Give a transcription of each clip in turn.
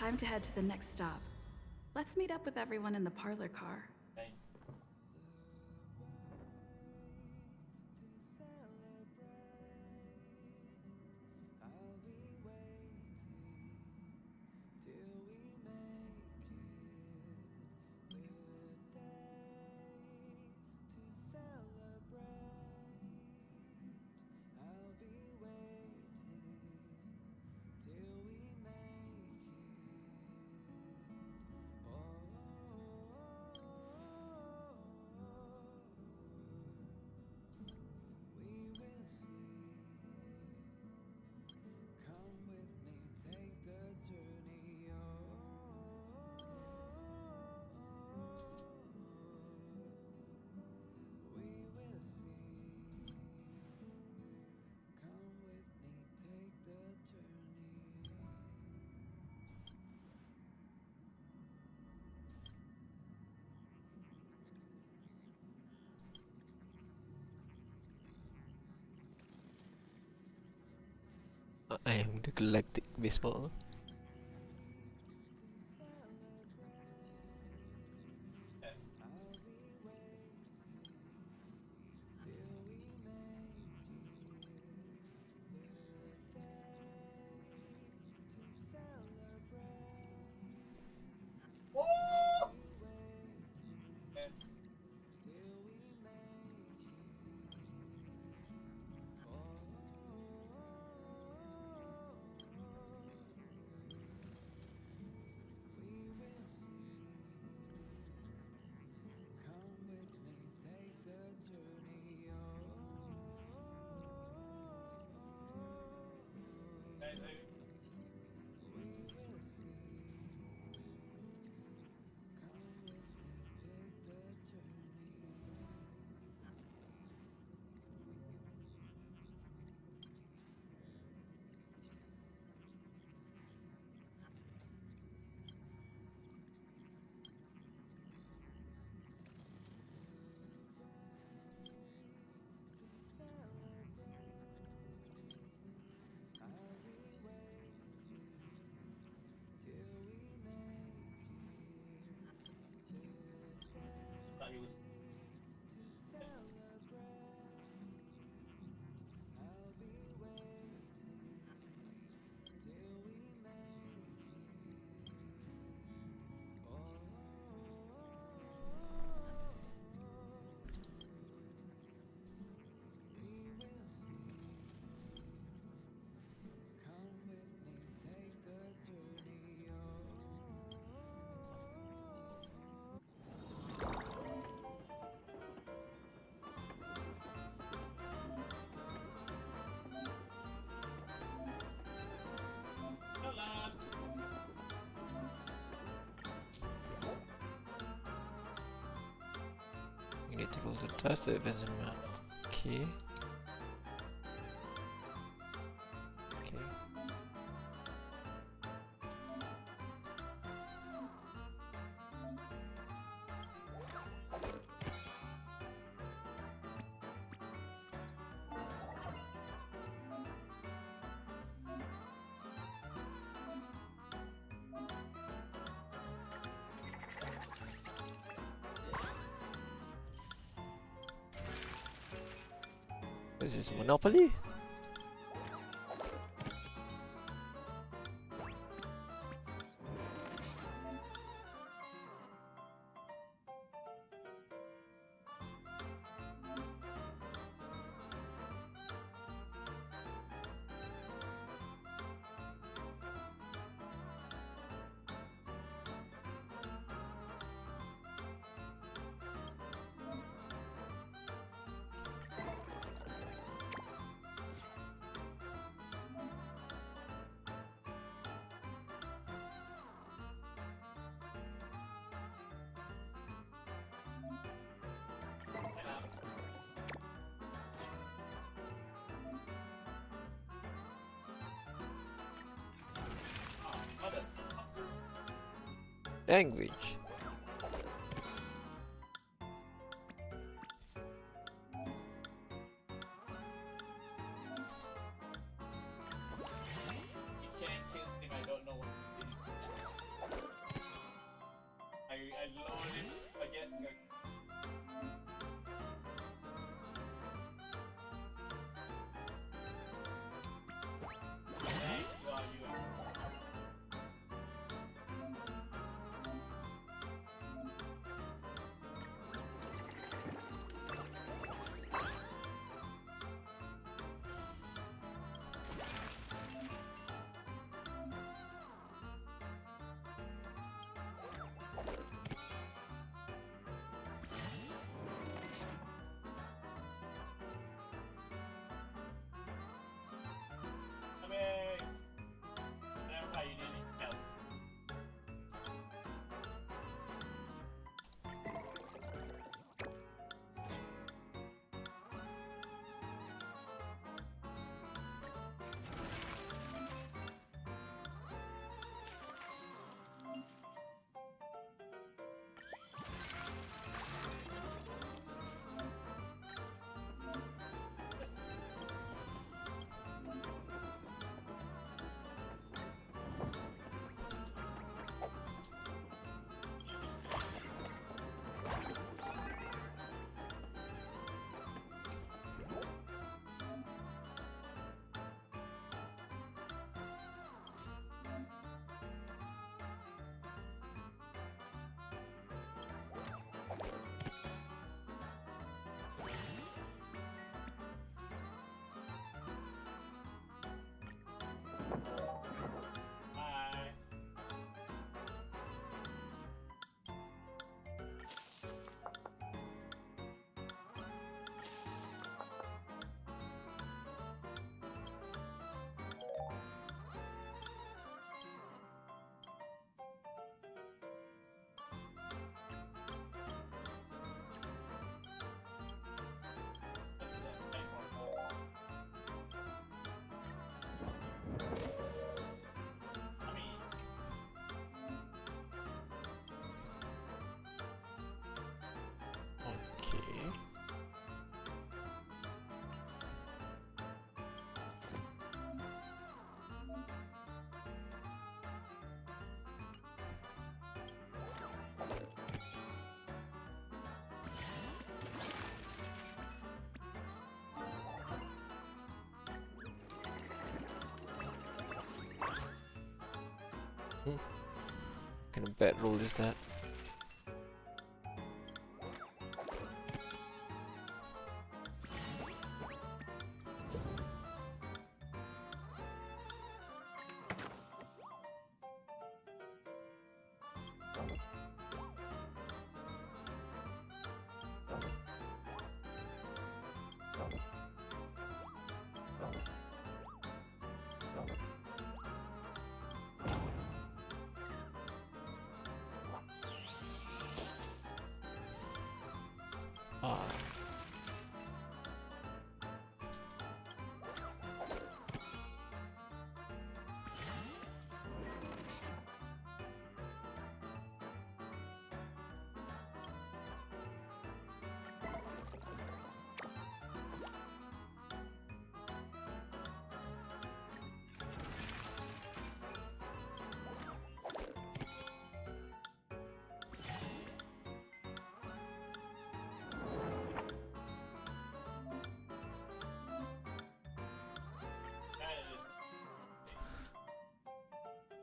Time to head to the next stop. Let's meet up with everyone in the parlor car. I am the Galactic Baseball. You need to roll the test, it doesn't matter. Okay. Okay. What is this, Monopoly? Language. What kind of bad roll is that? Ah.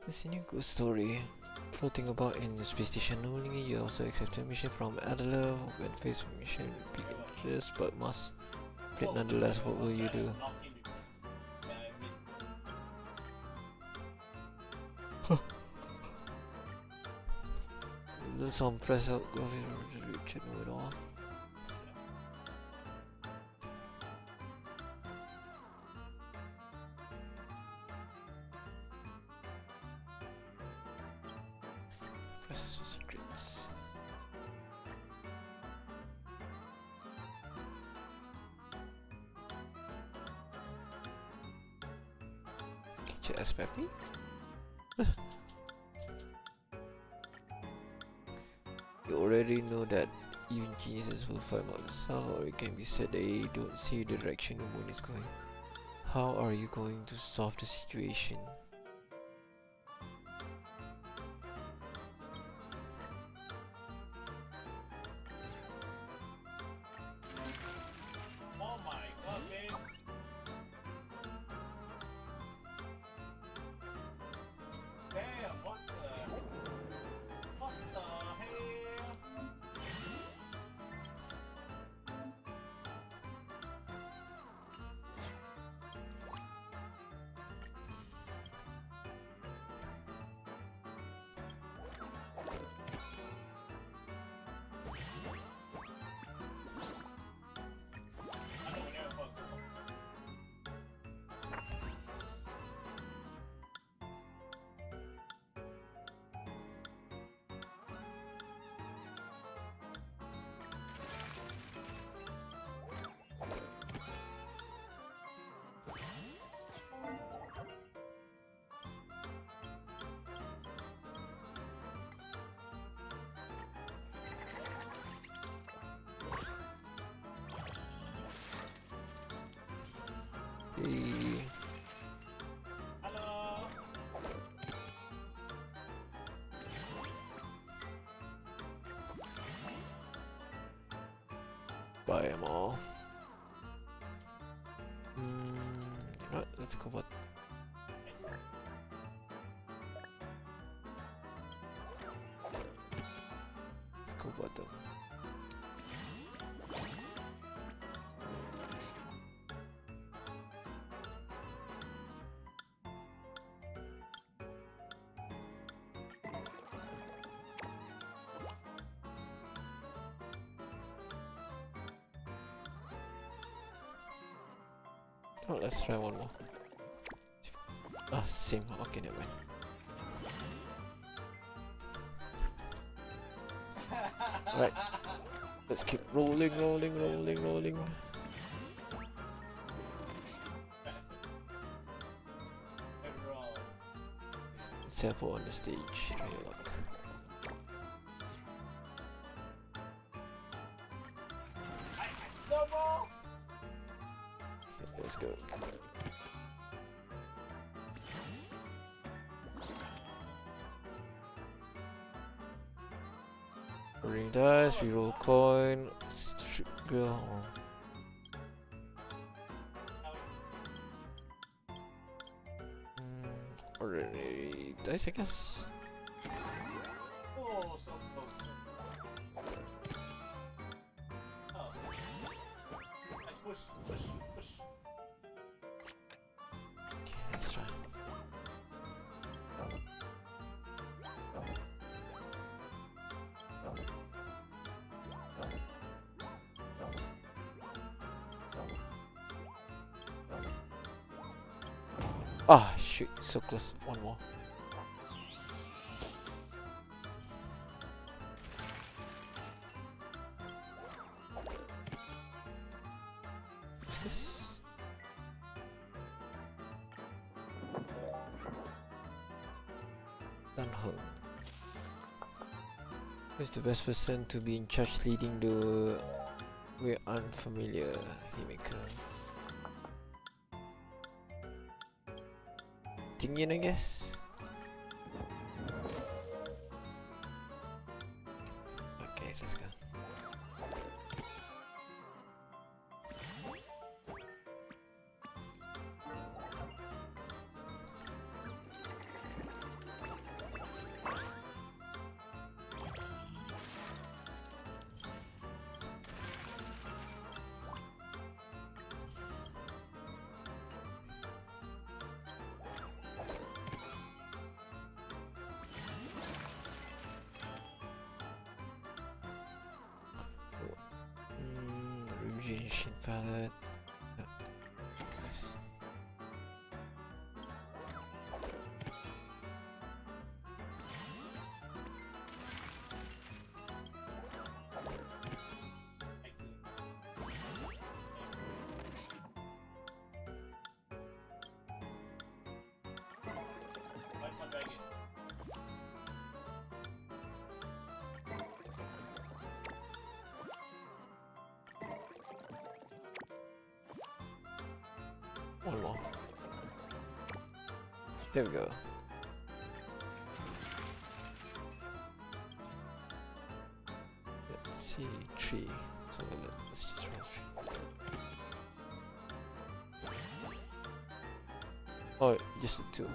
There's a new ghost story floating about in the space station. Knowingly, you also accepted a mission from Adler when faced with mission with big interest, but must complete nonetheless. What will you do? There's some press out of Richard know it all. Presses for secrets. Get your ass peppy. You already know that even geniuses will find out the sound, or it can be said they don't see the direction the moon is going. How are you going to solve the situation? Oh my god, man. Damn, what the hell? I don't know what Hey. hello. Buy them all. You know what? Let's go what? Let's go bottom. Oh, let's try one more. Ah, same. Okay, never mind. Alright. Let's keep rolling, rolling, rolling, rolling. Overall. Sample on the stage. Try your luck. I stumble. Okay, let's go. Rolling dice, reroll coin, strip grill. Ordinary dice, I guess. Shoot, so close. One more. What's this? Done home. Who's the best person to be in charge leading the we're unfamiliar Himeka? Tingyan, I guess. Okay, let's go. Rejuvenation palette. No. Nice. One more. There we go. Let's see, 3. So let's just roll 3. Oh, just 2.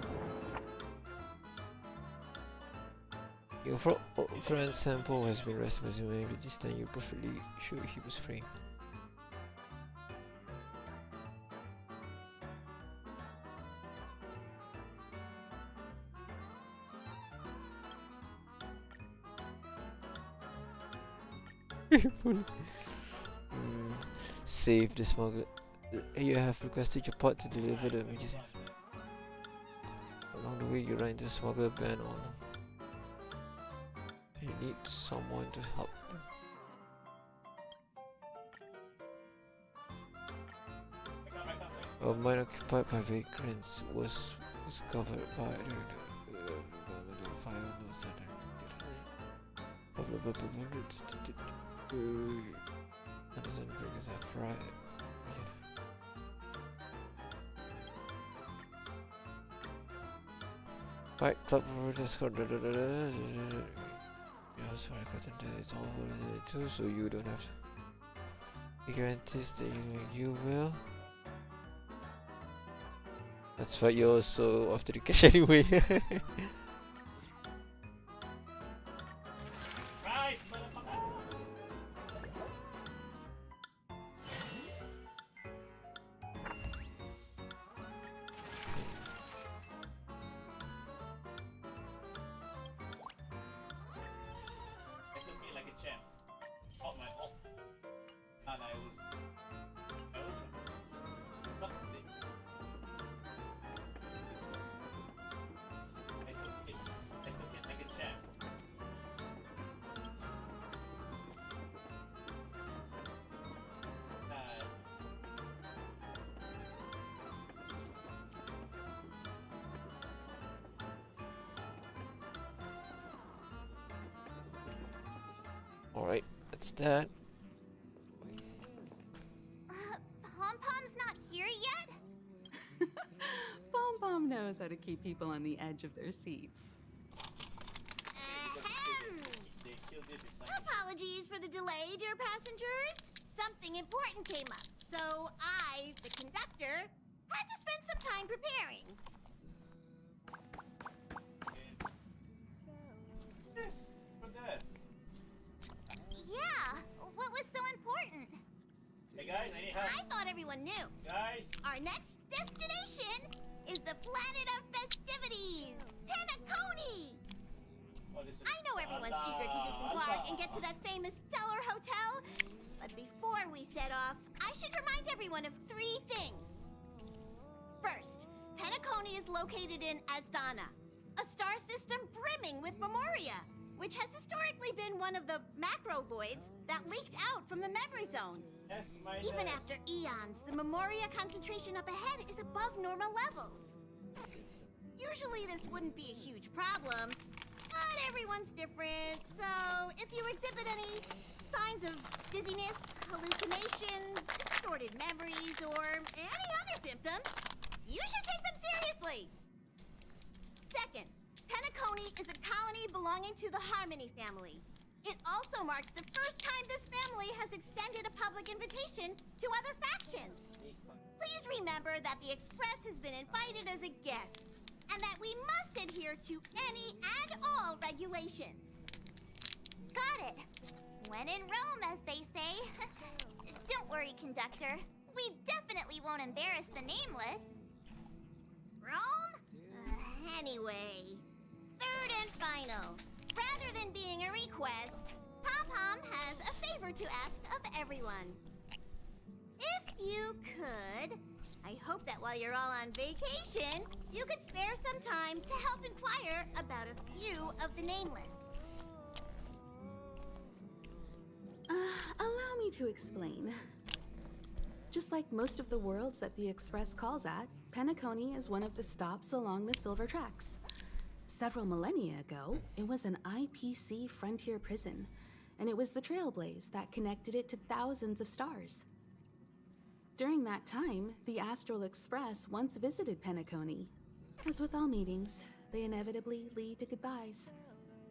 Your friend sample has been rested, presumably this time you're perfectly sure he was free. Save the smuggler. You have requested your pod to deliver the magazine. Along the way, you run into the smuggler band on. You need someone to help them. A mine occupied by vagrants was discovered by the fire no center. Anderson Burgers have fried. Fight Club for Discord. Yeah, so I got into it's all over there too, so you don't have to. He guarantees that you will. That's why you're so after the cash anyway. Alright, that's that. Pom-Pom's not here yet? Pom Pom knows how to keep people on the edge of their seats. Ahem. Apologies for the delay, dear passengers. Something important came up, so I, the conductor, had to spend some time preparing. Yes, but Dad. Yeah, what was so important? Hey guys, I need help. I thought everyone knew. Guys, Our next destination is the planet of festivities, Penacony! oh, this is I know everyone's eager to disembark and get to that famous Stellar Hotel, but before we set off, I should remind everyone of 3 things. First, Penacony Penacony is located in Asdana, a star system brimming with Memoria, which has historically been one of the macro voids that leaked out from the memory zone. S minus. Even after eons, the Memoria concentration up ahead is above normal levels. Usually this wouldn't be a huge problem, but everyone's different, so if you exhibit any signs of dizziness, hallucination, distorted memories, or any other symptoms, you should take them seriously. Second, Penacony is a colony belonging to the Harmony family. It also marks the first time this family has extended a public invitation to other factions. Please remember that the Express has been invited as a guest, and that we must adhere to any and all regulations. Got it. When in Rome, as they say. Don't worry, Conductor. We definitely won't embarrass the nameless. Rome? Anyway, third and final. Rather than being a request, Pom-Pom has a favor to ask of everyone. If you could, I hope that while you're all on vacation, you could spare some time to help inquire about a few of the nameless. Allow me to explain. Just like most of the worlds that the Express calls at, Penacony is one of the stops along the Silver Tracks. Several millennia ago, it was an IPC frontier prison, and it was the Trailblaze that connected it to thousands of stars. During that time, the Astral Express once visited Penacony. As with all meetings, they inevitably lead to goodbyes.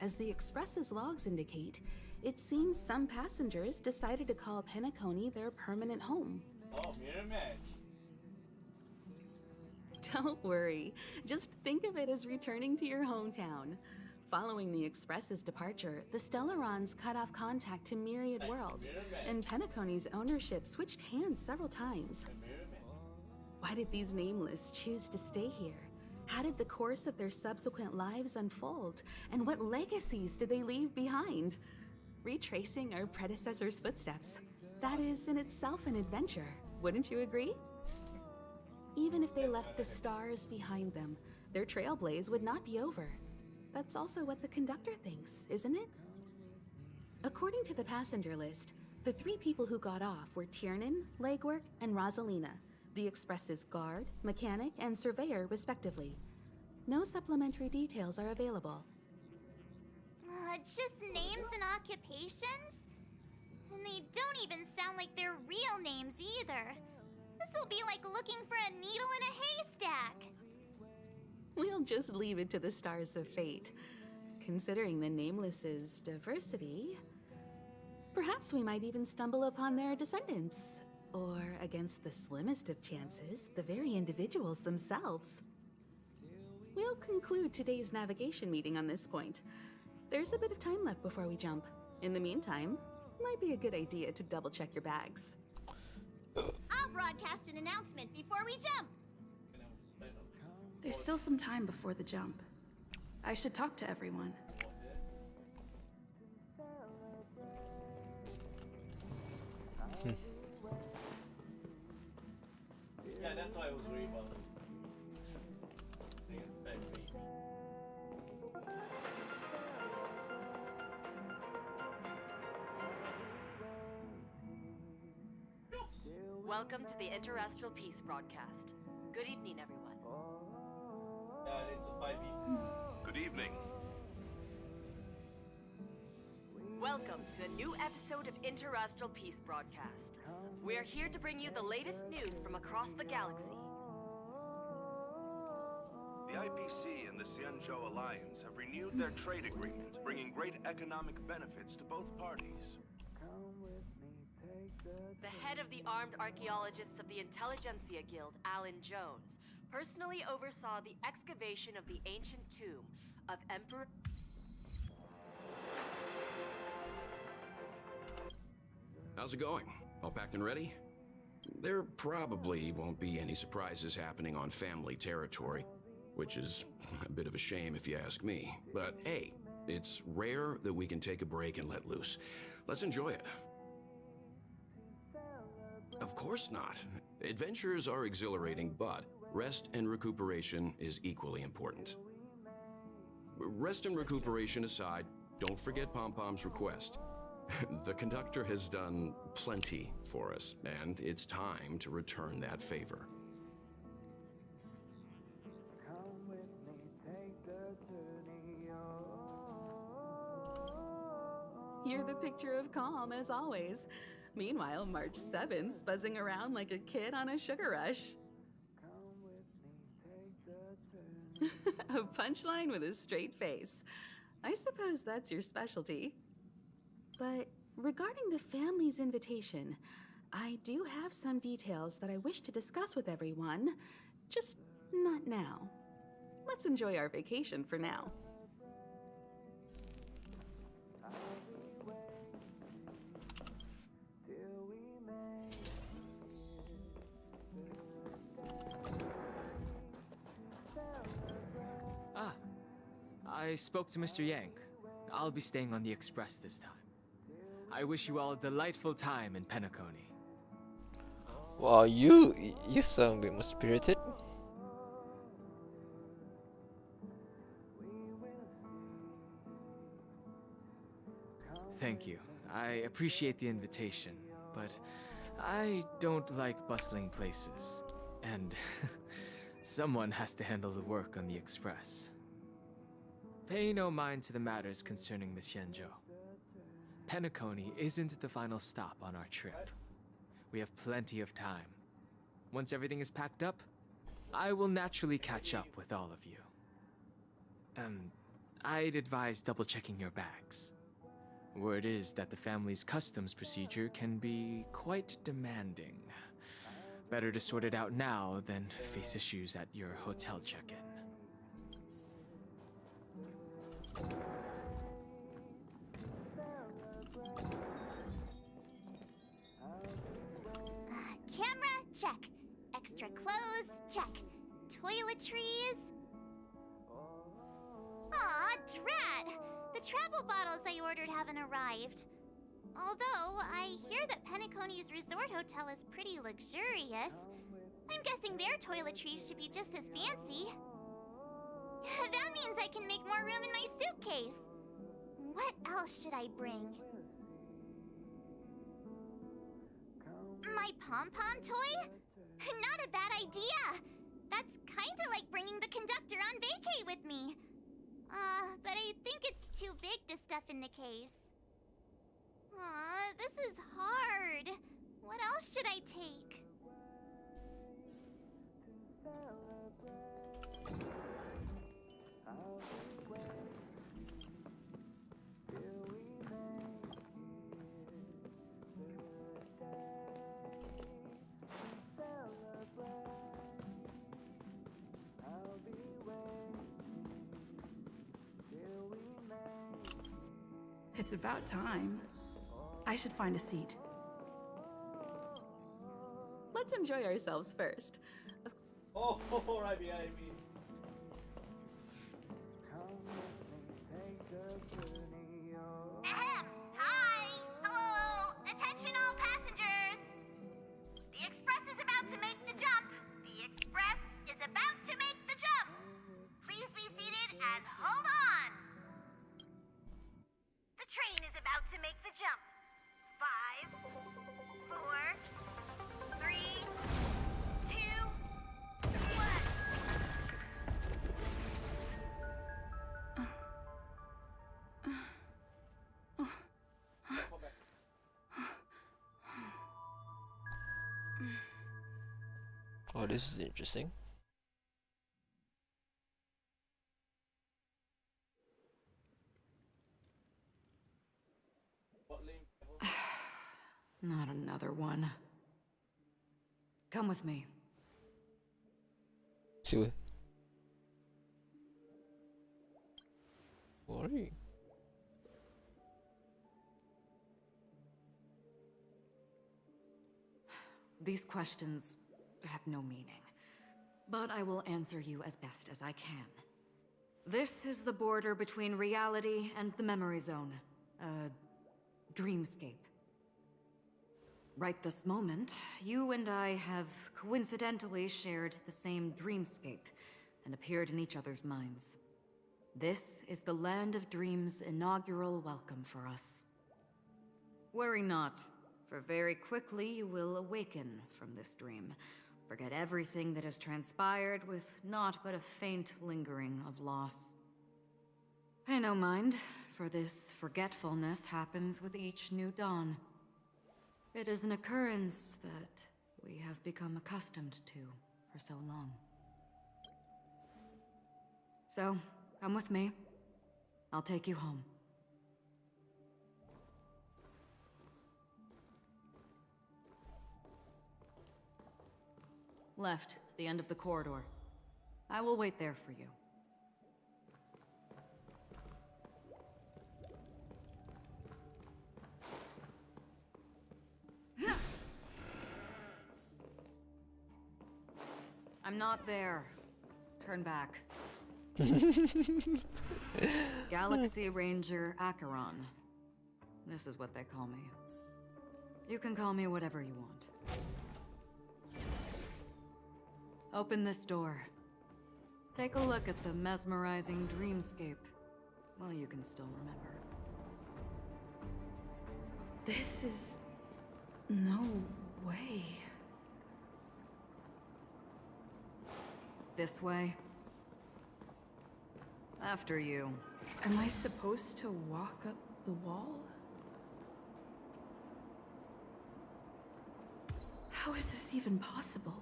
As the Express's logs indicate, it seems some passengers decided to call Penacony their permanent home. Oh, mirror match. Don't worry, just think of it as returning to your hometown. Following the Express's departure, the Stellarons cut off contact to myriad worlds, and Penacony's ownership switched hands several times. Why did these nameless choose to stay here? How did the course of their subsequent lives unfold? And what legacies did they leave behind? Retracing our predecessors' footsteps. That is in itself an adventure, wouldn't you agree? Even if they left the stars behind them, their trailblaze would not be over. That's also what the conductor thinks, isn't it? According to the passenger list, the 3 people who got off were Tiernan, Legwork, and Rosalina, the Express's guard, mechanic, and surveyor, respectively. No supplementary details are available. Just names and occupations? And they don't even sound like their real names either. This'll be like looking for a needle in a haystack. We'll just leave it to the stars of fate. Considering the Nameless's diversity, perhaps we might even stumble upon their descendants. Or, against the slimmest of chances, the very individuals themselves. We'll conclude today's navigation meeting on this point. There's a bit of time left before we jump. In the meantime, might be a good idea to double-check your bags. I'll broadcast an announcement before we jump. There's still some time before the jump. I should talk to everyone. Yeah, that's why I was worried about it. Welcome to the Interastral Peace broadcast. Good evening, everyone. Yeah, it's a 5v. Good evening. Welcome to a new episode of Interastral Peace broadcast. We are here to bring you the latest news from across the galaxy. The IPC and the Xianzhou Alliance have renewed their trade agreement, bringing great economic benefits to both parties. The head of the Armed Archaeologists of the Intelligentsia Guild, Alan Jones, personally oversaw the excavation of the ancient tomb of Emperor... How's it going? All packed and ready? There probably won't be any surprises happening on family territory, which is a bit of a shame if you ask me. But hey, it's rare that we can take a break and let loose. Let's enjoy it. Of course not. Adventures are exhilarating, but rest and recuperation is equally important. Rest and recuperation aside, don't forget Pom-Pom's request. The conductor has done plenty for us, and it's time to return that favor. You're the picture of calm, as always. Meanwhile, March 7th's buzzing around like a kid on a sugar rush. A punchline with a straight face. I suppose that's your specialty. But regarding the family's invitation, I do have some details that I wish to discuss with everyone. Just not now. Let's enjoy our vacation for now. I spoke to Mr. Yang. I'll be staying on the express this time. I wish you all a delightful time in Penacony. Wow, you sound a bit more spirited. Thank you. I appreciate the invitation, but I don't like bustling places. And someone has to handle the work on the express. Pay no mind to the matters concerning the Xianzhou. Penacony isn't the final stop on our trip. We have plenty of time. Once everything is packed up, I will naturally catch up with all of you. I'd advise double-checking your bags. Word is that the family's customs procedure can be quite demanding. Better to sort it out now than face issues at your hotel check-in. Camera, check. Extra clothes, check. Toiletries. Aw, drat! The travel bottles I ordered haven't arrived. Although, I hear that Penacony's resort hotel is pretty luxurious. I'm guessing their toiletries should be just as fancy. That means I can make more room in my suitcase. What else should I bring? My pom-pom toy? Not a bad idea! That's kinda like bringing the conductor on vacay with me. But I think it's too big to stuff in the case. Aw, this is hard. What else should I take? It's about time. I should find a seat. Let's enjoy ourselves first. Oh, right behind me. Ahem! Hi! Hello! Attention all passengers! The express is about to make the jump! The express is about to make the jump! Please be seated and hold on! The train is about to make the jump. 5, 4, 3, 2, 1. Oh, this is interesting. What lane? Not another one. Come with me. See Worry. These questions have no meaning, but I will answer you as best as I can. This is the border between reality and the memory zone, a dreamscape. Right this moment, you and I have coincidentally shared the same dreamscape and appeared in each other's minds. This is the Land of Dreams' inaugural welcome for us. Worry not, for very quickly you will awaken from this dream. Forget everything that has transpired with naught but a faint lingering of loss. Pay no mind, for this forgetfulness happens with each new dawn. It is an occurrence that we have become accustomed to for so long. So, come with me. I'll take you home. Left, to the end of the corridor. I will wait there for you. I'm not there. Turn back. Galaxy Ranger Acheron. This is what they call me. You can call me whatever you want. Open this door. Take a look at the mesmerizing dreamscape. Well, you can still remember. This is... no way. This way. After you. Am I supposed to walk up the wall? How is this even possible?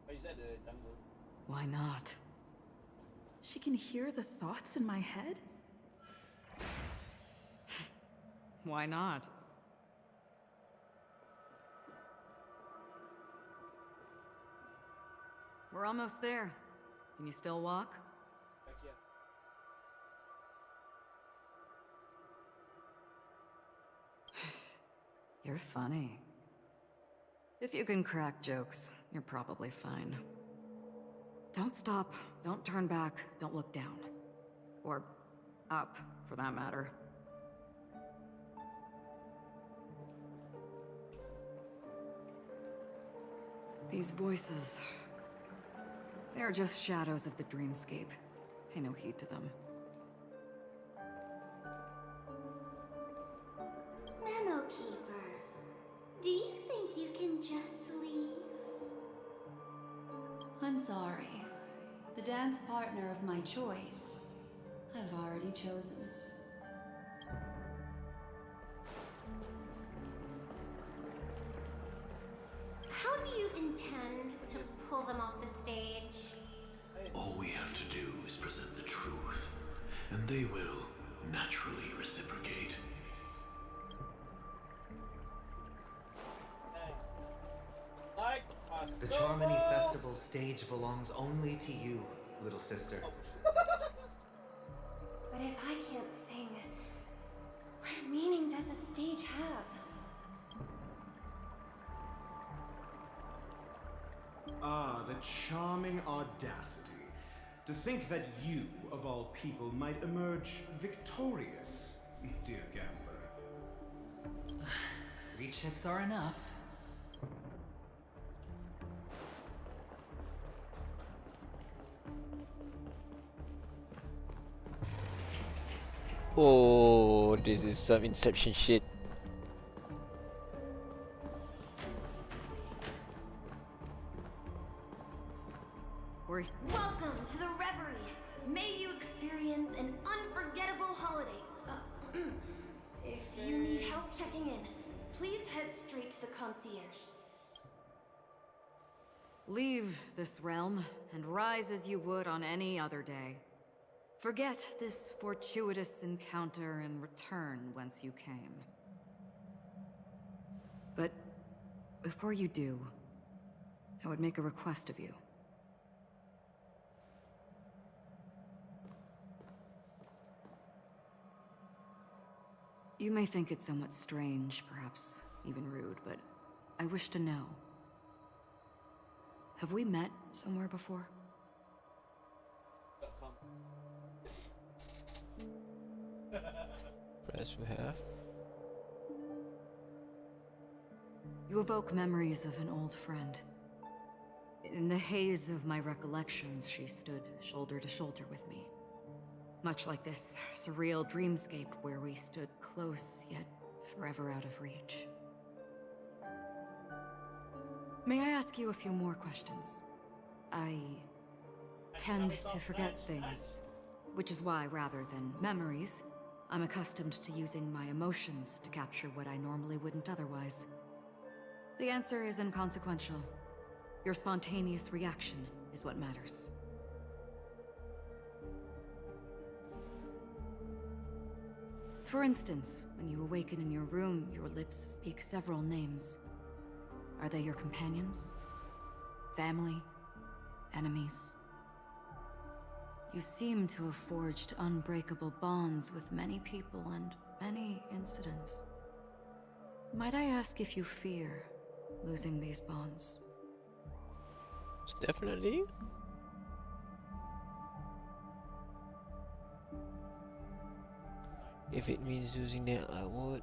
Oh, is that the jungle? Why not? She can hear the thoughts in my head? Why not? We're almost there. Can you still walk? Heck yeah. You're funny. If you can crack jokes, you're probably fine. Don't stop, don't turn back, don't look down. Or up, for that matter. These voices... they're just shadows of the dreamscape. Pay no heed to them. Memo Keeper, do you think you can just leave? I'm sorry. The dance partner of my choice, I've already chosen. How do you intend to pull them off the stage? All we have to do is present the truth, and they will naturally reciprocate. Hey. Like a The snowball. Charmony Festival stage belongs only to you, little sister. But if I can't sing, what meaning does the stage have? Ah, the charming audacity. To think that you, of all people, might emerge victorious, dear gambler. 3 chips are enough. Oh, this is some Inception shit. Welcome to the Reverie. May you experience an unforgettable holiday. If you need help checking in, please head straight to the concierge. Leave this realm and rise as you would on any other day. Forget this fortuitous encounter and return whence you came. But before you do, I would make a request of you. You may think it somewhat strange, perhaps even rude, but I wish to know. Have we met somewhere before? Yes, we have. You evoke memories of an old friend. In the haze of my recollections, she stood shoulder to shoulder with me. Much like this surreal dreamscape where we stood close, yet forever out of reach. May I ask you a few more questions? I tend to forget things, which is why, rather than memories, I'm accustomed to using my emotions to capture what I normally wouldn't otherwise. The answer is inconsequential. Your spontaneous reaction is what matters. For instance, when you awaken in your room, your lips speak several names. Are they your companions? Family? Enemies? You seem to have forged unbreakable bonds with many people and many incidents. Might I ask if you fear losing these bonds? Definitely. If it means losing them, I would.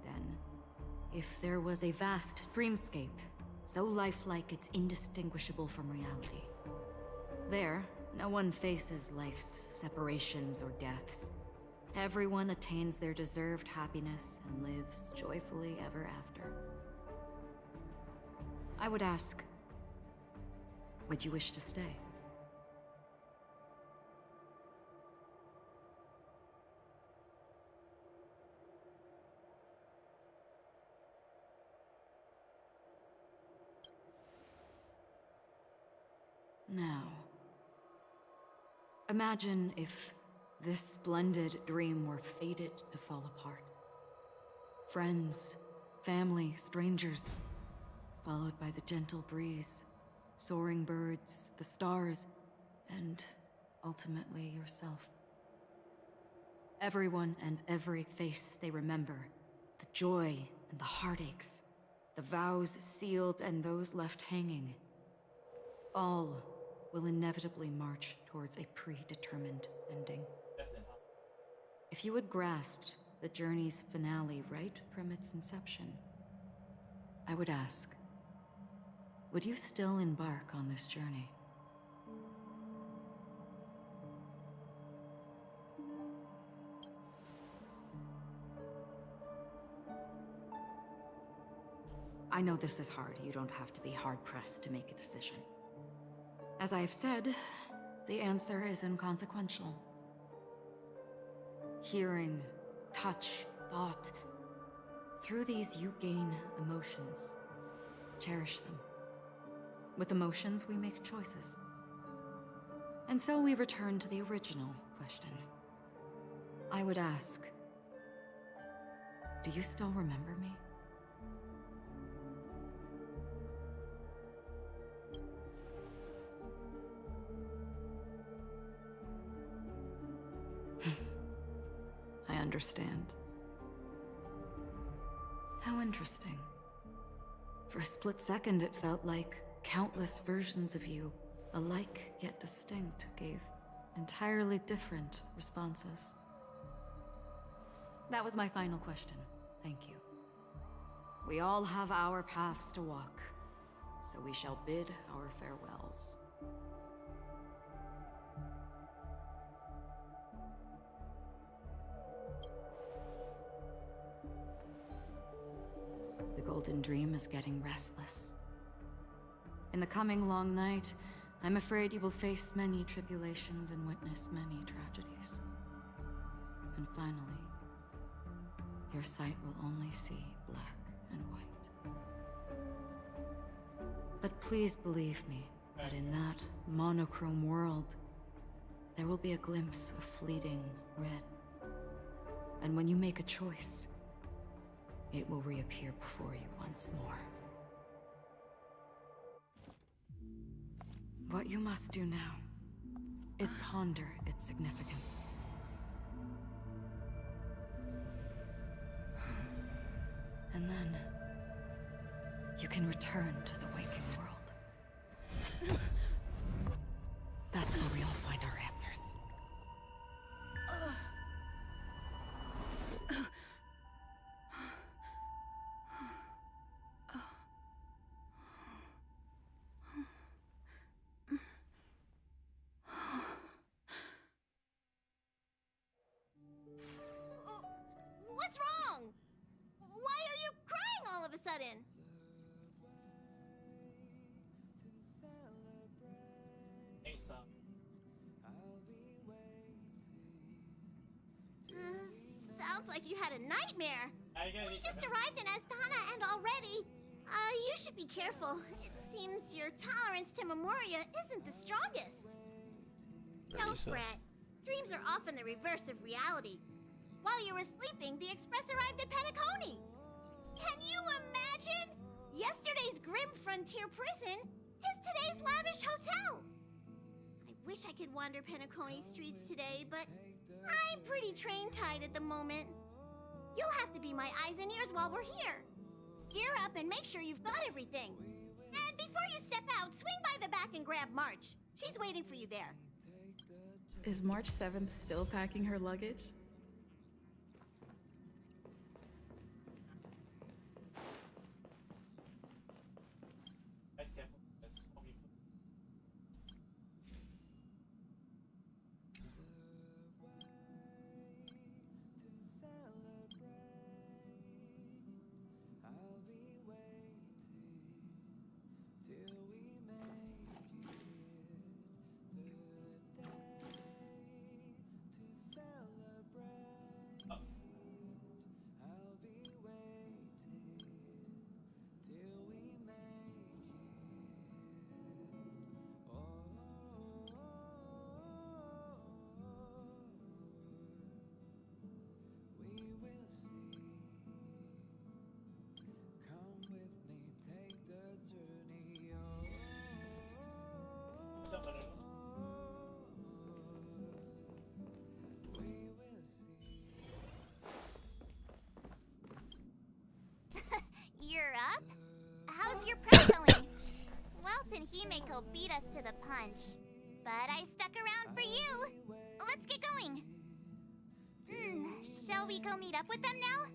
Then, if there was a vast dreamscape, so lifelike it's indistinguishable from reality. There, no one faces life's separations or deaths. Everyone attains their deserved happiness and lives joyfully ever after. I would ask, would you wish to stay? Now, imagine if this splendid dream were fated to fall apart. Friends, family, strangers, followed by the gentle breeze, soaring birds, the stars, and ultimately yourself. Everyone and every face they remember, the joy and the heartaches, the vows sealed and those left hanging, all will inevitably march towards a predetermined ending. If you had grasped the journey's finale right from its inception, I would ask, would you still embark on this journey? I know this is hard. You don't have to be hard-pressed to make a decision. As I have said, the answer is inconsequential. Hearing, touch, thought. Through these you gain emotions. Cherish them. With emotions, we make choices. And so we return to the original question. I would ask, do you still remember me? I understand. How interesting. For a split second, it felt like countless versions of you, alike yet distinct, gave entirely different responses. That was my final question. Thank you. We all have our paths to walk, so we shall bid our farewells. The Golden Dream is getting restless. In the coming long night, I'm afraid you will face many tribulations and witness many tragedies. And finally, your sight will only see black and white. But please believe me that in that monochrome world, there will be a glimpse of fleeting red. And when you make a choice, it will reappear before you once more. What you must do now is ponder its significance. And then, you can can return to the waking world. That's where we all find our answers. What's wrong? Why are you crying all of a sudden? Hey, son. Sounds like you had a nightmare. We just arrived in Astana and already... you should be careful. It seems your tolerance to Memoria isn't the strongest. Don't fret. Dreams are often the reverse of reality. While you were sleeping, the express arrived at Penacony. Can you imagine? Yesterday's grim frontier prison is today's lavish hotel. I wish I could wander Penacony streets today, but I'm pretty train-tied at the moment. You'll have to be my eyes and ears while we're here. Gear up and make sure you've got everything. And before you step out, swing by the back and grab March. She's waiting for you there. Is March 7th still packing her luggage? Guys, careful. There's so many food. You're up? How's your prep going? Welt and Himeko beat us to the punch. But I stuck around for you. Let's get going. Shall we go meet up with them now?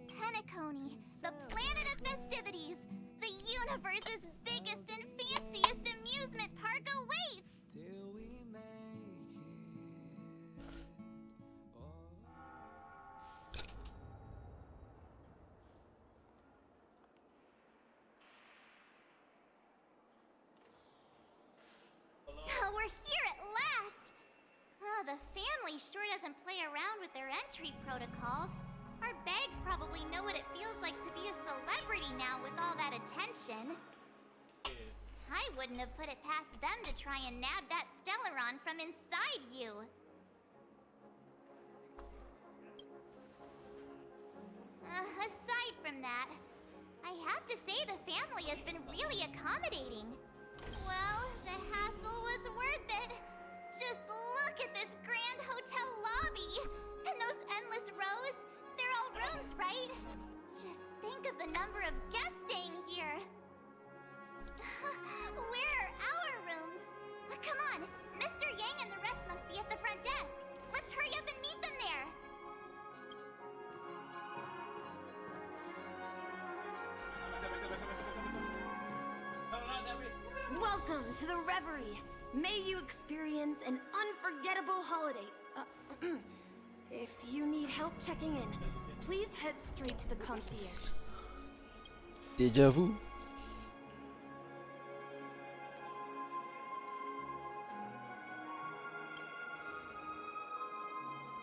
Penacony, the planet of festivities. The universe's biggest and fanciest amusement park awaits. Oh, we're here at last! Oh, the family sure doesn't play around with their entry protocols. Our bags probably know what it feels like to be a celebrity now with all that attention. I wouldn't have put it past them to try and nab that Stellaron from inside you. Aside from that, I have to say the family has been really accommodating. Well, the hassle was worth it. Just look at this grand hotel lobby. And those endless rows. They're all rooms, right? Just think of the number of guests staying here. Where are our rooms? Come on, Mr. Yang and the rest must be at the front desk. Let's hurry up and meet them there. Welcome to the Reverie. May you experience an unforgettable holiday. If you need help checking in, please head straight to the concierge. Déjà vu.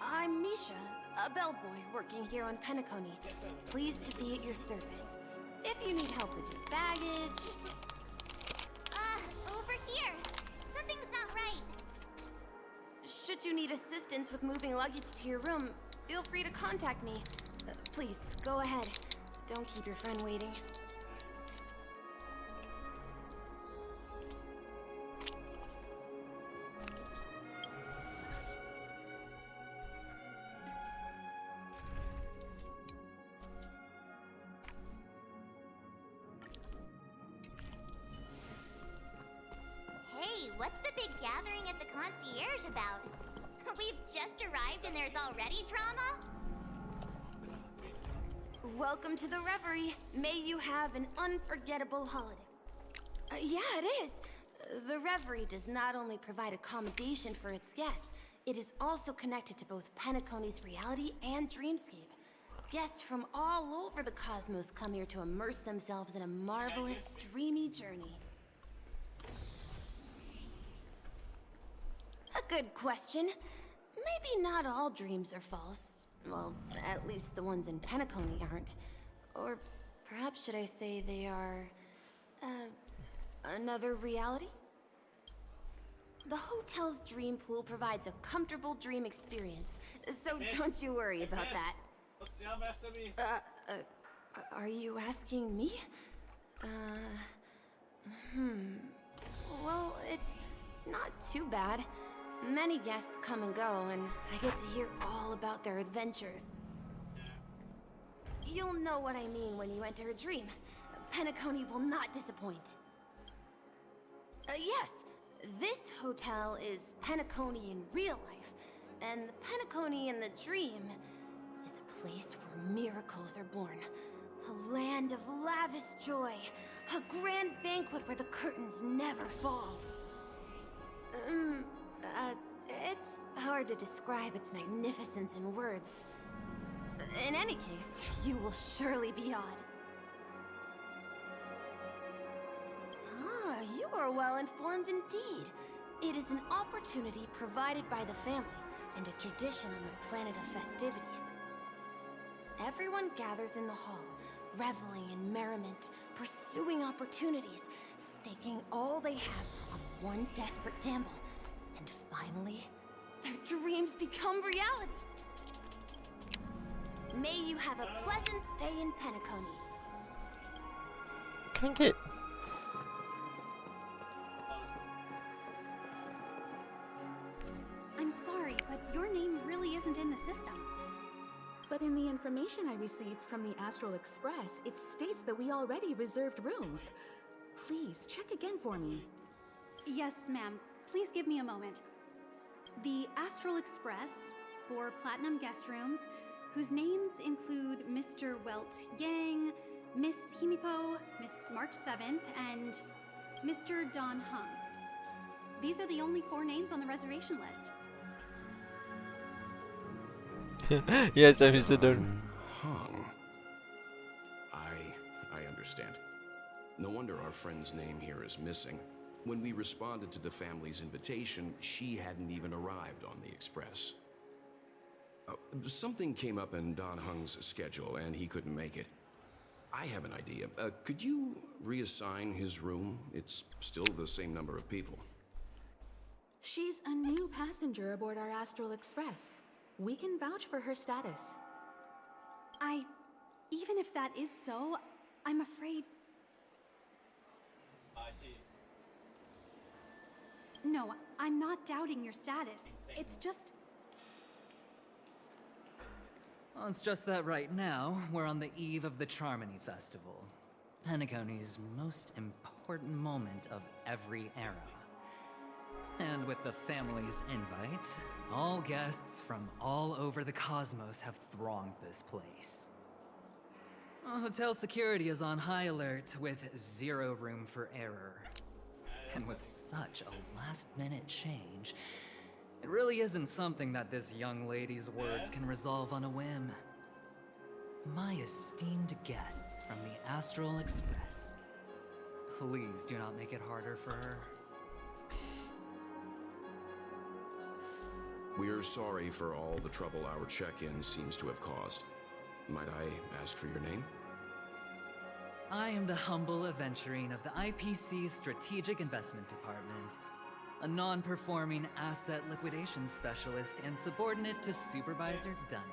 I'm Misha, a bellboy working here on Penacony. Pleased to be at your service. If you need help with your baggage... Over here. Something's not right. Should you need assistance with moving luggage to your room, feel free to contact me. Please, go ahead. Don't keep your friend waiting. gathering at the concierge about? We've just arrived and there's already drama? Welcome to the Reverie. May you have an unforgettable holiday. Yeah, it is. The Reverie does not only provide accommodation for its guests, it is also connected to both Penacony's reality and dreamscape. Guests from all over the cosmos come here to immerse themselves in a marvelous, dreamy journey. A good question. Maybe not all dreams are false. Well, at least the ones in Penacony aren't. Or perhaps should I say they are... another reality? The hotel's dream pool provides a comfortable dream experience, so don't you worry about that. Are you asking me? Well, it's not too bad. Many guests come and go, and I get to hear all about their adventures. You'll know what I mean when you enter a dream. Penacony will not disappoint. Yes, this hotel is Penacony in real life, and the Penacony in the dream is a place where miracles are born. A land of lavish joy, a grand banquet where the curtains never fall. It's hard to describe its magnificence in words. In any case, you will surely be awed. Ah, you are well informed indeed. It is an opportunity provided by the family and a tradition on the planet of festivities. Everyone gathers in the hall, reveling in merriment, pursuing opportunities, staking all they have on one desperate gamble. And finally, their dreams become reality. May you have a pleasant stay in Penacony. Can't get. I'm sorry, but your name really isn't in the system. But in the information I received from the Astral Express, it states that we already reserved rooms. Please, check again for me. Yes, ma'am. Please give me a moment. The Astral Express for Platinum Guest Rooms, whose names include Mr. Welt Yang, Miss Himiko, Miss March 7th, and Mr. Don Hung. These are the only 4 names on the reservation list. Yes, I'm Mr. Don Hung. I understand. No wonder our friend's name here is missing. When we responded to the family's invitation, she hadn't even arrived on the express. Something came up in Don Hung's schedule, and he couldn't make it. I have an idea. Could you reassign his room? It's still the same number of people. She's a new passenger aboard our Astral Express. We can vouch for her status. Even if that is so, I'm afraid... I see. No, I'm not doubting your status. It's just... Well, it's just that right now, we're on the eve of the Charmony Festival. Penacony's most important moment of every era. And with the family's invite, all guests from all over the cosmos have thronged this place. Hotel security is on high alert with 0 room for error. And with such a last-minute change, it really isn't something that this young lady's words can resolve on a whim. My esteemed guests from the Astral Express, please do not make it harder for her. We're sorry for all the trouble our check-in seems to have caused. Might I ask for your name? I am the humble aventurine of the IPC's Strategic Investment Department, a non-performing asset liquidation specialist and subordinate to Supervisor Diamond.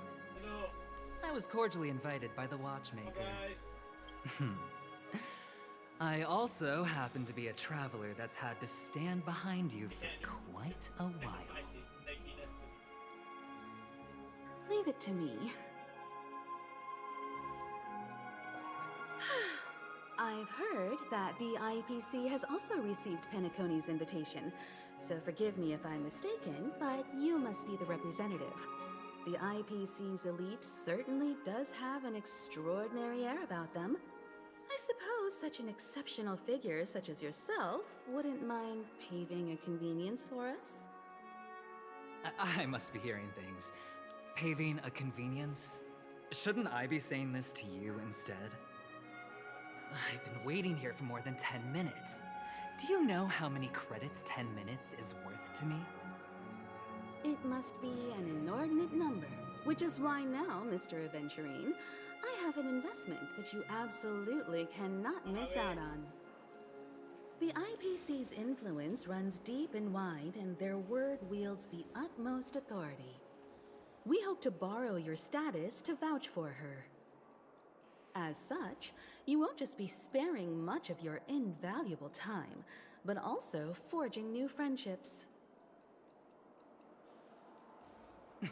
I was cordially invited by the watchmaker. I also happen to be a traveler that's had to stand behind you for quite a while. Leave it to me. I've heard that the IPC has also received Penacony's invitation, so forgive me if I'm mistaken, but you must be the representative. The IPC's elite certainly does have an extraordinary air about them. I suppose such an exceptional figure such as yourself wouldn't mind paving a convenience for us? I must be hearing things. Paving a convenience? Shouldn't I be saying this to you instead? I've been waiting here for more than 10 minutes. Do you know how many credits 10 minutes is worth to me? It must be an inordinate number, which is why now, Mr. Aventurine, I have an investment that you absolutely cannot miss out on. The IPC's influence runs deep and wide, and their word wields the utmost authority. We hope to borrow your status to vouch for her. As such, you won't just be sparing much of your invaluable time, but also forging new friendships.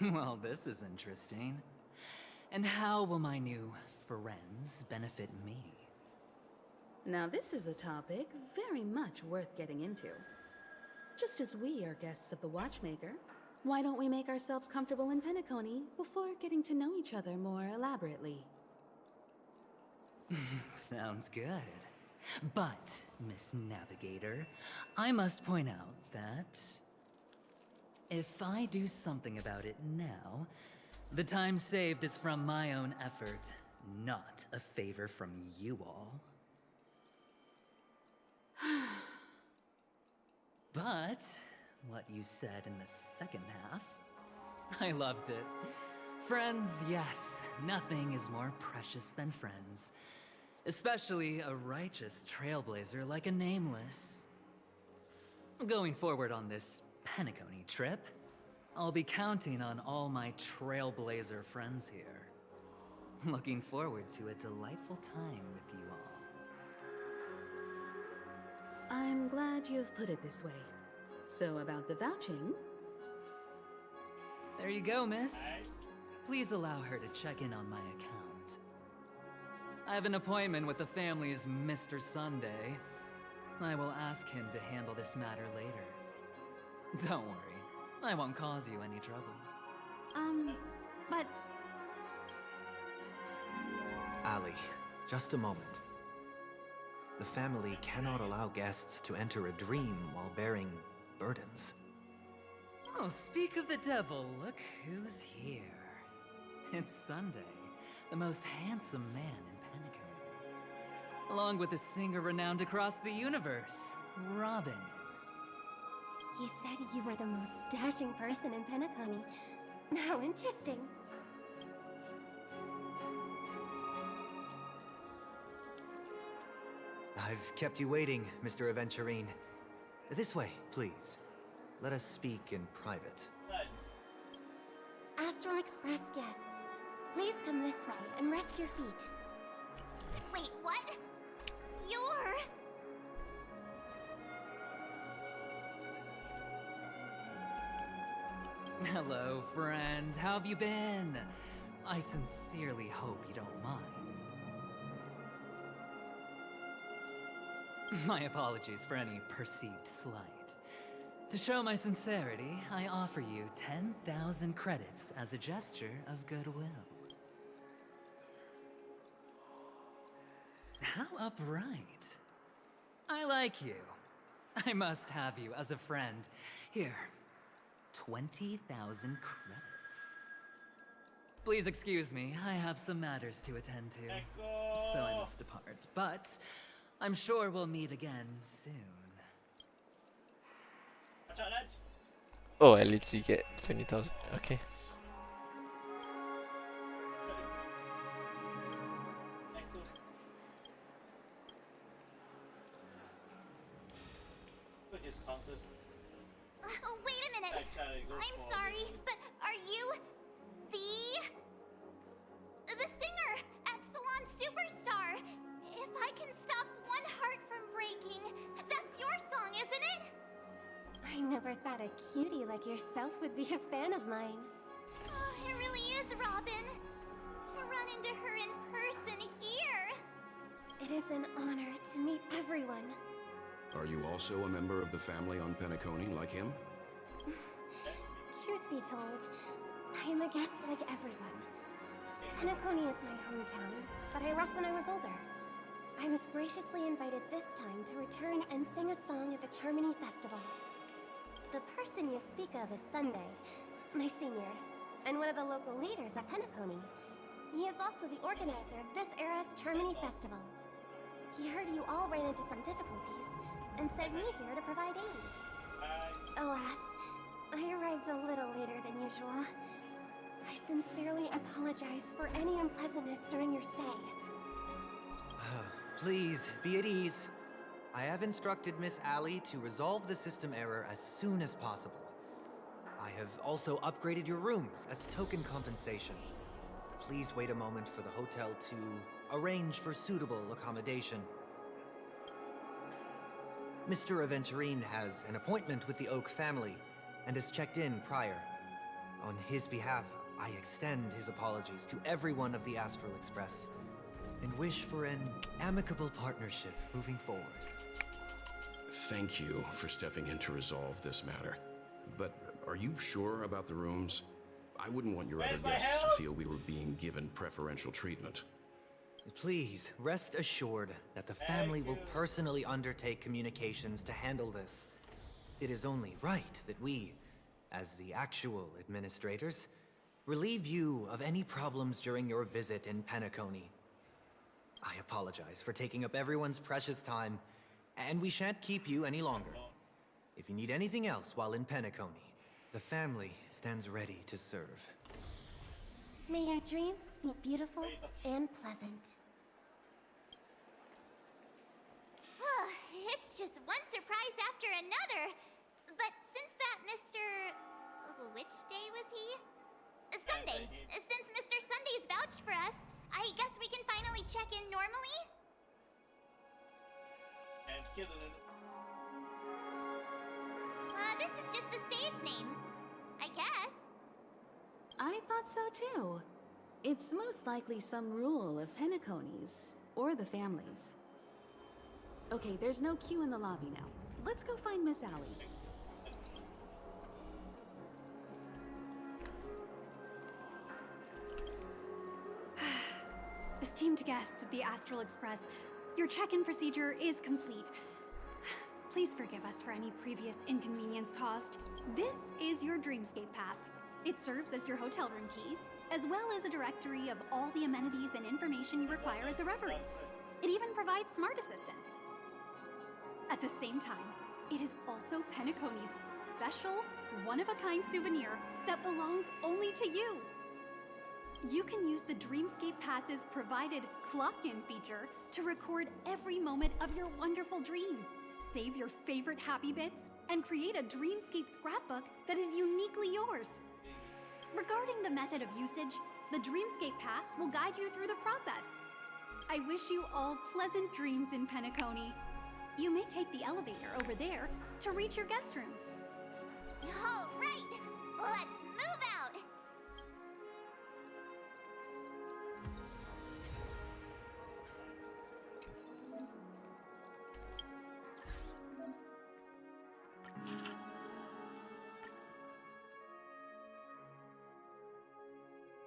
Well, this is interesting. And how will my new friends benefit me? Now this is a topic very much worth getting into. Just as we are guests of the Watchmaker, why don't we make ourselves comfortable in Penacony before getting to know each other more elaborately? Sounds good. But, Miss Navigator, I must point out that if I do something about it now, the time saved is from my own effort, not a favor from you all. But what you said in the second half, I loved it. Friends, yes, nothing is more precious than friends. Especially a righteous trailblazer like a Nameless. Going forward on this Penacony trip, I'll be counting on all my trailblazer friends here. Looking forward to a delightful time with you all. I'm glad you've put it this way. So about the vouching... There you go, miss. Please allow her to check in on my account. I have an appointment with the family's Mr. Sunday. I will ask him to handle this matter later. Don't worry, I won't cause you any trouble. But... Ali, just a moment. The family cannot allow guests to enter a dream while bearing burdens. Oh, speak of the devil, look who's here. It's Sunday, the most handsome man in Penacony. Along with a singer renowned across the universe, Robin. He said you were the most dashing person in Penacony. How interesting. I've kept you waiting, Mr. Aventurine. This way, please. Let us speak in private. Astral Express guests, please come this way and rest your feet. Wait, what? You're... Hello, friend. How have you been? I sincerely hope you don't mind. My apologies for any perceived slight. To show my sincerity, I offer you 10,000 credits as a gesture of goodwill. How upright. I like you. I must have you as a friend. Here, 20,000 credits. Please excuse me, I have some matters to attend to, so I must depart. But I'm sure we'll meet again soon. Oh, I literally get 20,000. Okay. Oh, wait a minute. I'm sorry, but are you the singer, Epsilon Superstar? If I can stop one heart from breaking, that's your song, isn't it? I never thought a cutie like yourself would be a fan of mine. Oh, it really is, Robin. To run into her in person here. It is an honor to meet everyone. Are you also a member of the family on Penacony like him? Truth be told, I am a guest like everyone. Penacony is my hometown, but I left when I was older. I was graciously invited this time to return and sing a song at the Charmony Festival. The person you speak of is Sunday, my senior, and one of the local leaders at Penacony. He is also the organizer of this era's Charmony Festival. He heard you all ran into some difficulties, and sent me here to provide aid. Alas, I arrived a little later than usual. I sincerely apologize for any unpleasantness during your stay. Please, be at ease. I have instructed Miss Allie to resolve the system error as soon as possible. I have also upgraded your rooms as token compensation. Please wait a moment for the hotel to arrange for suitable accommodation. Mr. Aventurine has an appointment with the Oak family and has checked in prior. On his behalf, I extend his apologies to everyone of the Astral Express and wish for an amicable partnership moving forward. Thank you for stepping in to resolve this matter. But are you sure about the rooms? I wouldn't want your other guests to feel we were being given preferential treatment. Please, rest assured that the family will personally undertake communications to handle this. It is only right that we, as the actual administrators, relieve you of any problems during your visit in Penacony. I apologize for taking up everyone's precious time, and we shan't keep you any longer. If you need anything else while in Penacony, the family stands ready to serve. May your dreams be beautiful and pleasant. It's just one surprise after another. But since that Mr. Which day was he? Sunday. Since Mr. Sunday's vouched for us, I guess we can finally check in normally? And killing it. This is just a stage name, I guess. I thought so too. It's most likely some rule of Penacony's, or the family's. Okay, there's no queue in the lobby now. Let's go find Miss Allie. Esteemed guests of the Astral Express, your check-in procedure is complete. Please forgive us for any previous inconvenience caused. This is your Dreamscape Pass. It serves as your hotel room key, as well as a directory of all the amenities and information you require at the Reverie. It even provides smart assistants. At the same time, it is also Penacony's special, one-of-a-kind souvenir that belongs only to you. You can use the Dreamscape Pass's provided clock-in feature to record every moment of your wonderful dream, save your favorite happy bits, and create a Dreamscape scrapbook that is uniquely yours. Regarding the method of usage, the Dreamscape Pass will guide you through the process. I wish you all pleasant dreams in Penacony. You may take the elevator over there to reach your guest rooms. All right, let's move out.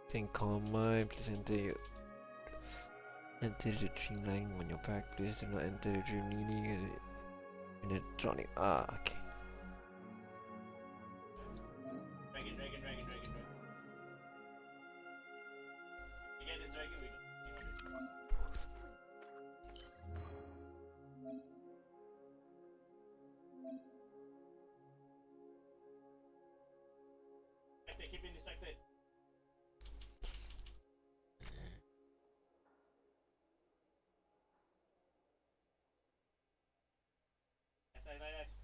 Think calm mind, please enter the dream line on your back. Please do not enter the dream leaning in electronic. Okay. Dragon. We get this dragon, we go. Keep it distracted. Nice.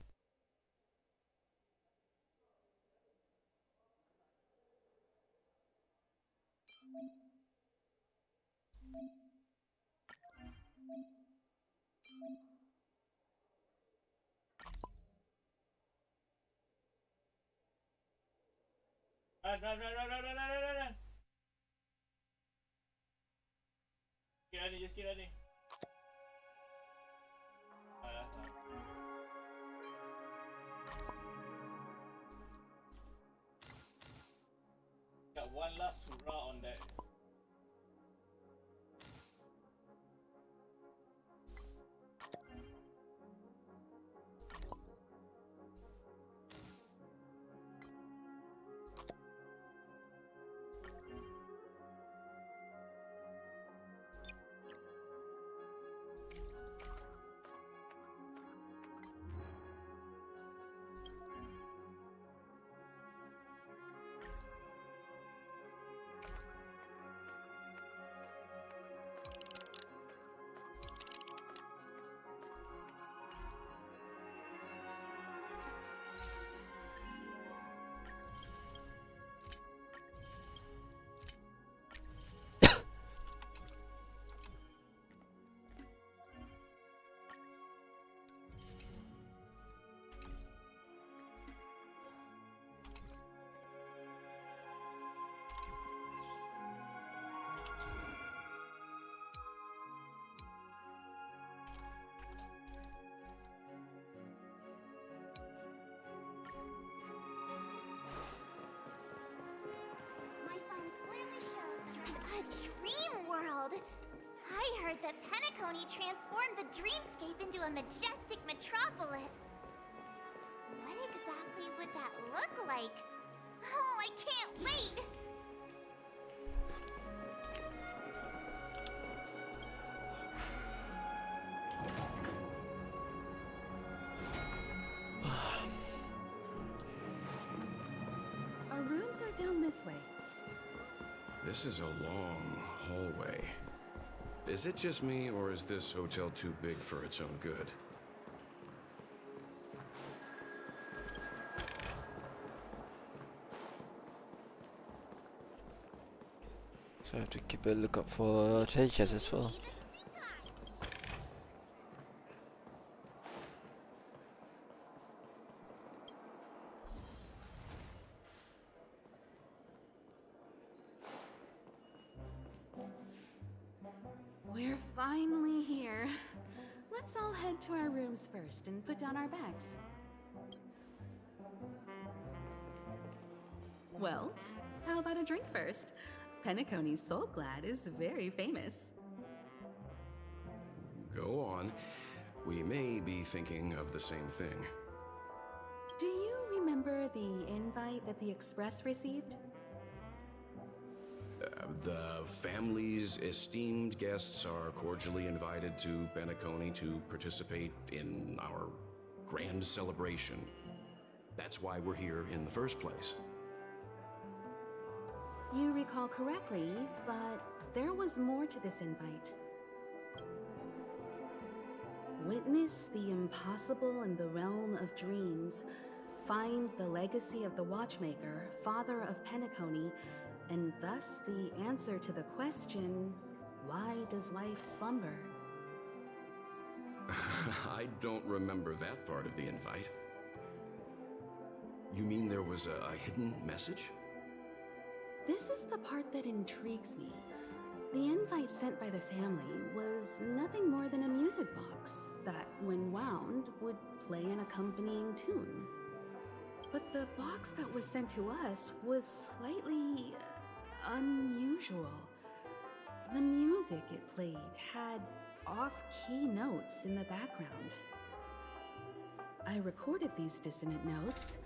Run. Keep running, just keep running. Asura on that. My phone clearly shows that you're in a dream world. I heard that Penacony transformed the dreamscape into a majestic metropolis. What exactly would that look like? Oh, I can't wait! Our rooms are down this way. This is a long hallway. Is it just me, or is this hotel too big for its own good? So I have to keep a lookout for treasures as well. We're finally here. Let's all head to our rooms first and put down our bags. Well, how about a drink first? Penacony's Soul Glad is very famous. Go on. We may be thinking of the same thing. Do you remember the invite that the Express received? The family's esteemed guests are cordially invited to Penacony to participate in our grand celebration. That's why we're here in the first place. You recall correctly, but there was more to this invite. Witness the impossible in the realm of dreams. Find the legacy of the Watchmaker, father of Penacony, and thus the answer to the question, why does life slumber? I don't remember that part of the invite. You mean there was a hidden message? This is the part that intrigues me. The invite sent by the family was nothing more than a music box that, when wound, would play an accompanying tune. But the box that was sent to us was slightly unusual. The music it played had off-key notes in the background. I recorded these dissonant notes,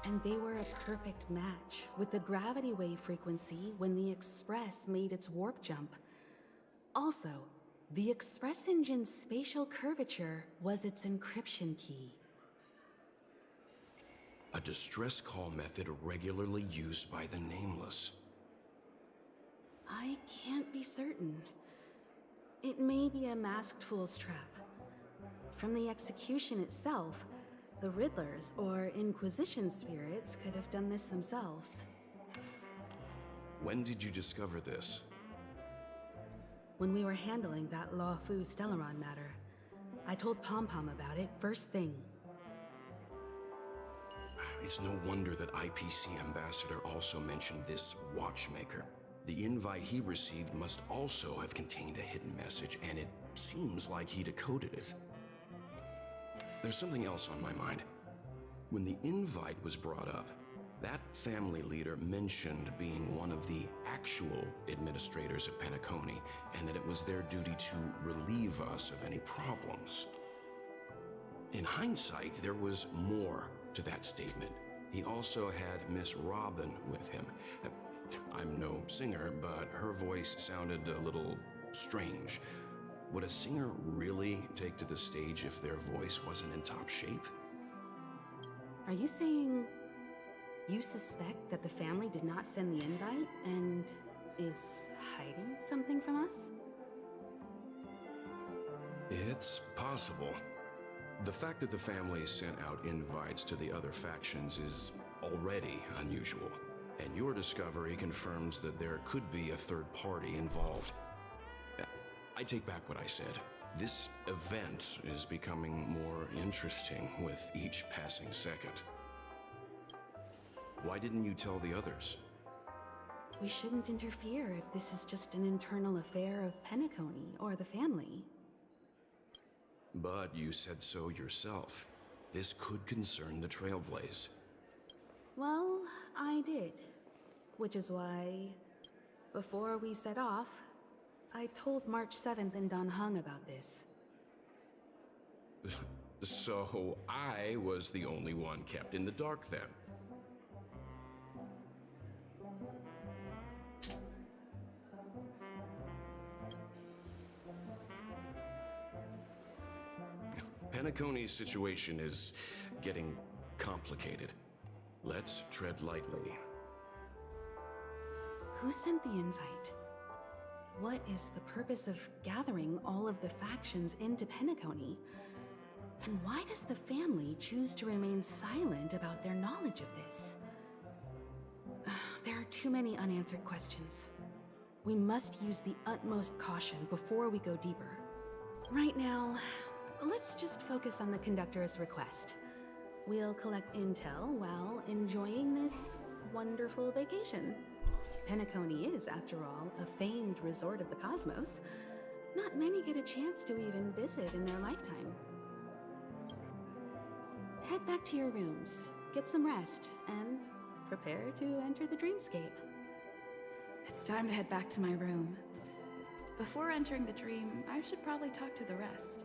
and they were a perfect match with the gravity wave frequency when the Express made its warp jump. Also, the Express engine's spatial curvature was its encryption key. A distress call method regularly used by the Nameless. I can't be certain. It may be a masked fool's trap. From the execution itself, the Riddlers or Inquisition spirits could have done this themselves. When did you discover this? When we were handling that Lawfu Stellaron matter, I told Pom Pom about it first thing. It's no wonder that IPC Ambassador also mentioned this Watchmaker. The invite he received must also have contained a hidden message, and it seems like he decoded it. There's something else on my mind. When the invite was brought up, That family leader mentioned being one of the actual administrators of Penacony, and that it was their duty to relieve us of any problems. In hindsight, there was more to that statement. He also had Miss Robin with him. I'm no singer, but her voice sounded a little strange. Would a singer really take to the stage if their voice wasn't in top shape? Are you saying you suspect that the family did not send the invite and is hiding something from us? It's possible. The fact that the family sent out invites to the other factions is already unusual, and your discovery confirms that there could be a third party involved. I take back what I said. This event is becoming more interesting with each passing second. Why didn't you tell the others? We shouldn't interfere if this is just an internal affair of Penacony or the family. But you said so yourself. This could concern the Trailblaze. Well, I did. Which is why, before we set off, I told March 7th and Don Hung about this. So I was the only one kept in the dark then. Penacony's situation is getting complicated. Let's tread lightly. Who sent the invite? What is the purpose of gathering all of the factions into Penacony? And why does the family choose to remain silent about their knowledge of this? There are too many unanswered questions. We must use the utmost caution before we go deeper. Right now, let's just focus on the conductor's request. We'll collect intel while enjoying this wonderful vacation. Penacony is, after all, a famed resort of the cosmos. Not many get a chance to even visit in their lifetime. Head back to your rooms, get some rest, and prepare to enter the dreamscape. It's time to head back to my room. Before entering the dream, I should probably talk to the rest.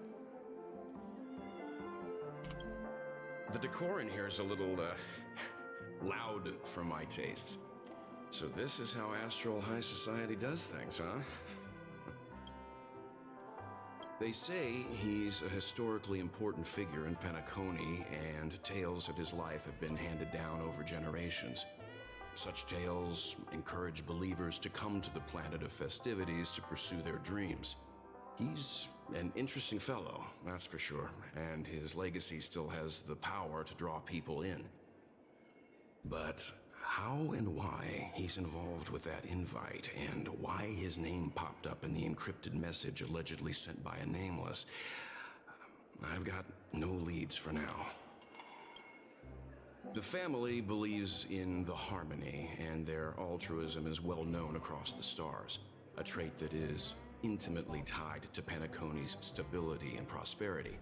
The decor in here is a little, loud for my tastes. So this is how Astral High Society does things, huh? They say he's a historically important figure in Penacony, and tales of his life have been handed down over generations. Such tales encourage believers to come to the planet of festivities to pursue their dreams. He's an interesting fellow, that's for sure, and his legacy still has the power to draw people in. But how and why he's involved with that invite, and why his name popped up in the encrypted message allegedly sent by a nameless, I've got no leads for now. The family believes in the harmony, and their altruism is well known across the stars, a trait that is intimately tied to Penacony's stability and prosperity.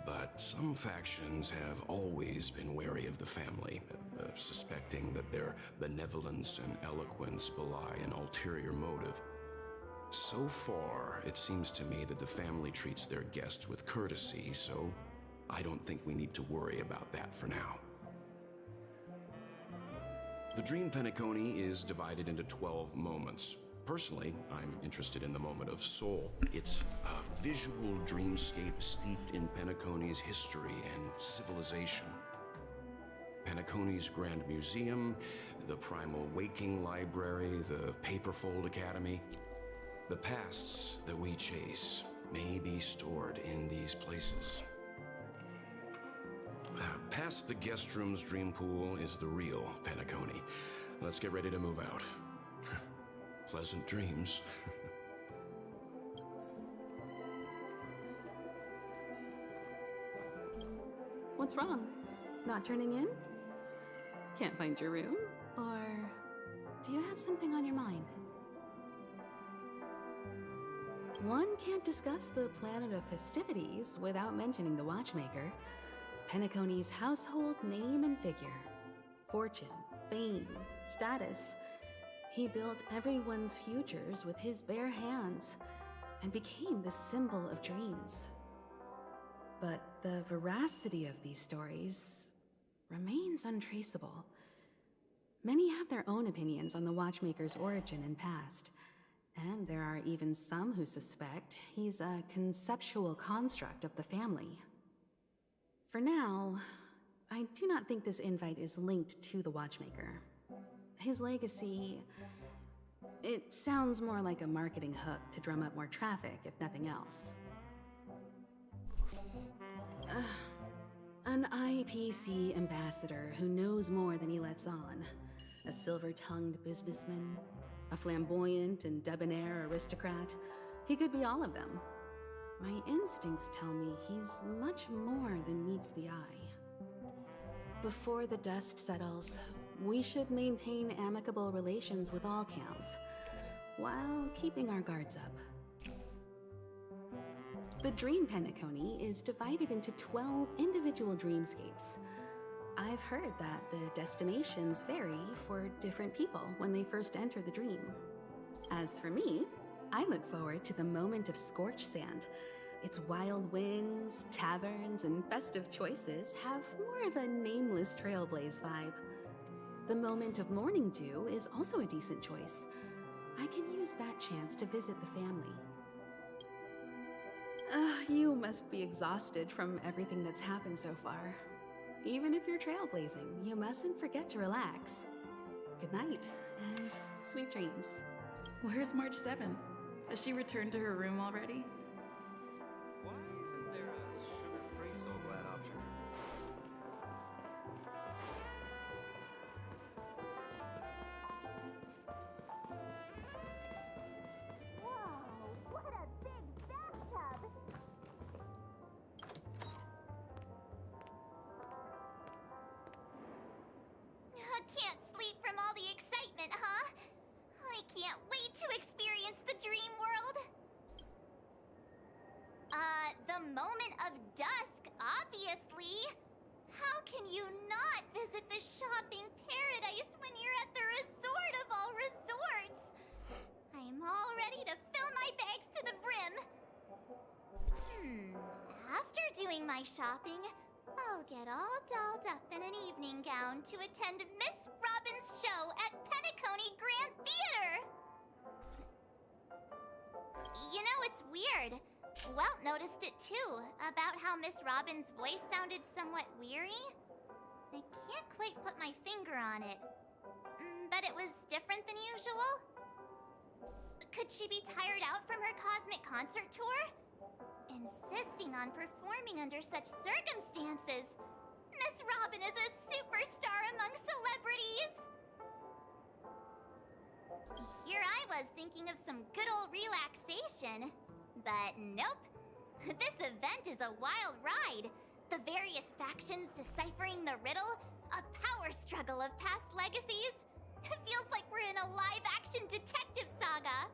But some factions have always been wary of the family, suspecting that their benevolence and eloquence belie an ulterior motive. So far, it seems to me that the family treats their guests with courtesy, so I don't think we need to worry about that for now. The Dream Penacony is divided into 12 moments. Personally, I'm interested in the moment of Soul. It's a visual dreamscape steeped in Penacony's history and civilization. Penacony's Grand Museum, the Primal Waking Library, the Paperfold Academy. The pasts that we chase may be stored in these places. Past the guest room's dream pool is the real Penacony. Let's get ready to move out. Pleasant dreams. What's wrong? Not turning in? Can't find your room? Or do you have something on your mind? One can't discuss the planet of festivities without mentioning the watchmaker, Penacony's household name and figure. fortune, fame, status. He built everyone's futures with his bare hands and became the symbol of dreams. But the veracity of these stories remains untraceable. Many have their own opinions on the watchmaker's origin and past, and there are even some who suspect he's a conceptual construct of the family. For now, I do not think this invite is linked to the watchmaker. His legacy, it sounds more like a marketing hook to drum up more traffic, if nothing else. An IPC ambassador who knows more than he lets on. A silver-tongued businessman, a flamboyant and debonair aristocrat. He could be all of them. My instincts tell me he's much more than meets the eye. Before the dust settles, we should maintain amicable relations with all camps, while keeping our guards up. The Dream Penacony is divided into 12 individual dreamscapes. I've heard that the destinations vary for different people when they first enter the dream. As for me, I look forward to the moment of scorched sand. Its wild wings, taverns, and festive choices have more of a nameless trailblaze vibe. The moment of morning dew is also a decent choice. I can use that chance to visit the family. You must be exhausted from everything that's happened so far. Even if you're trailblazing, you mustn't forget to relax. Good night, and sweet dreams. Where's March 7th? Has she returned to her room already? Why isn't there a sugar-free Soul Glad option? Whoa, what a big bathtub! Can't sleep from all the excitement, huh? I can't wait to experience the dream world. The moment of dusk, obviously. How can you not visit the shopping paradise when you're at the resort of all resorts? I'm all ready to fill my bags to the brim. After doing my shopping, I'll get all dolled up in an evening gown to attend Miss Robin's show at Penacony Grand Theater! You know, it's weird. Welt noticed it too, about how Miss Robin's voice sounded somewhat weary. I can't quite put my finger on it. But it was different than usual? Could she be tired out from her cosmic concert tour? Insisting on performing under such circumstances. Miss Robin is a superstar among celebrities! Here I was thinking of some good old relaxation. But nope. This event is a wild ride. The various factions deciphering the riddle, a power struggle of past legacies. It feels like we're in a live-action detective saga.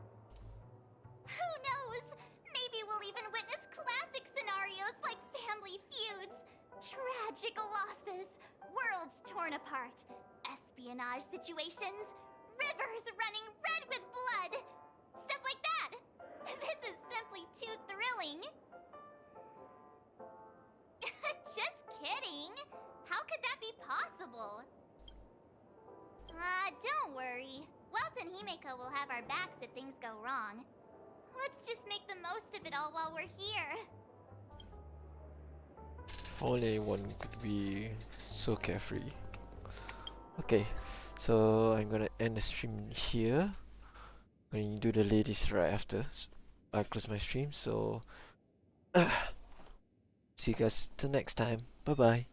Who knows? Maybe we'll even witness classic scenarios like family feuds, tragic losses, worlds torn apart, espionage situations, rivers running red with blood. Stuff like that. This is simply too thrilling. Just kidding. How could that be possible? Don't worry. Welt and Himeko will have our backs if things go wrong. Let's just make the most of it all while we're here. If only anyone could be so carefree. Okay, so I'm gonna end the stream here. I'm gonna do the ladies right after I close my stream. So see you guys till next time. Bye bye.